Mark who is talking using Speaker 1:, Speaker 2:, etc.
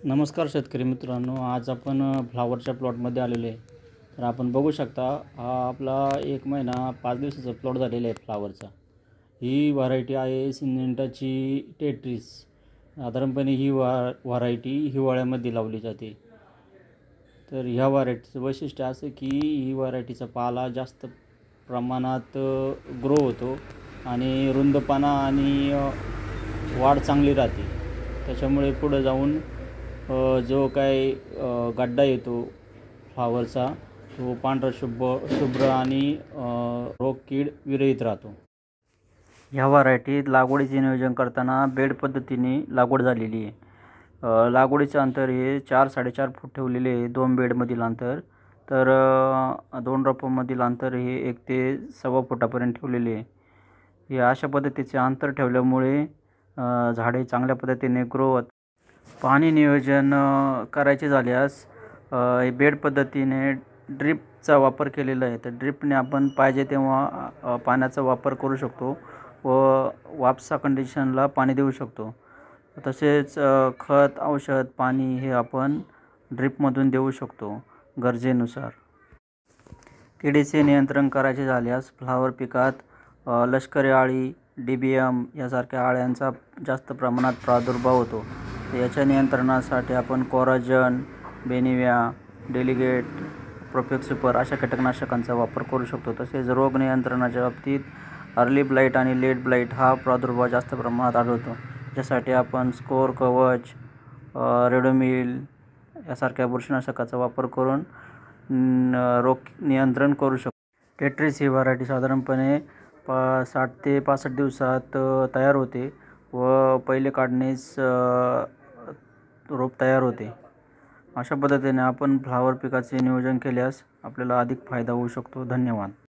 Speaker 1: नमस्कार शेतकरी मित्रांनो, आज आपण फ्लावरच्या प्लॉटमध्ये आलेलो आहे. तर आपण बघू शकता, हा आपला 1 महिना 5 दिवसाचा प्लॉट झालेला आहे फ्लावरचा. ही व्हरायटी आहे सिंजेंटाची टेट्रिस. साधारणपणे ही व्हरायटी हिवाळ्यामध्ये लावली जाते. तर ह्या व्हरायटीचं वैशिष्ट्य असं की ही व्हरायटीचा पाला जास्त प्रमाणात ग्रो होतो आणि रुंदपणा आणि वाढ चांगली राहते. त्याच्यामुळे पुढं जाऊन जो काही गड्डा येतो फ्लावरचा, तो पांढरा शुभ्र आणि रोग कीड विरहित राहतो. ह्या व्हरायटीत लागवडीचे नियोजन करताना बेड पद्धतीने लागवड झालेली आहे. लागवडीचं अंतर हे 4-4.5 फूट ठेवलेले आहे 2 बेडमधील अंतर. तर 2 रोपांमधील अंतर हे 1 ते 1.25 फुटापर्यंत ठेवलेले आहे. हे अशा पद्धतीचे अंतर ठेवल्यामुळे झाडे चांगल्या पद्धतीने ग्रो होतात. पाणी नियोजन करायचे झाल्यास बेड पद्धतीने ड्रिपचा वापर केलेला आहे. तर ड्रिपने आपण पाहिजे तेव्हा पाण्याचा वापर करू शकतो व वापसा कंडिशनला पाणी देऊ शकतो. तसेच खत, औषध, पाणी हे आपण ड्रिपमधून देऊ शकतो गरजेनुसार. किडीचे नियंत्रण करायचे झाल्यास फ्लावर पिकात लष्करी अळी, DBM यासारख्या अळ्यांचा जास्त प्रमाणात प्रादुर्भाव होतो. याच्या नियंत्रणासाठी आपण कोराजन, बेनिविया, डेलिगेट, प्रोफेक्ससुपर अशा कीटकनाशकांचा वापर करू शकतो. तसेच रोग नियंत्रणाच्या बाबतीत अर्ली ब्लाइट आणि लेट ब्लाइट हा प्रादुर्भाव जास्त प्रमाणात आढळतो. त्यासाठी आपण स्कोर, कवच, रेडोमिल यासारख्या बुरशीनाशकाचा वापर करून रोग नियंत्रण करू शकतो. टेट्रिस ही व्हरायटी साधारणपणे 60 ते 65 दिवसात तयार होते व पहिले काढणीस रोप तयार होते. अशा पद्धतीने आपण फ्लावर पिकाचे नियोजन केल्यास आपल्याला अधिक फायदा होऊ शकतो. धन्यवाद.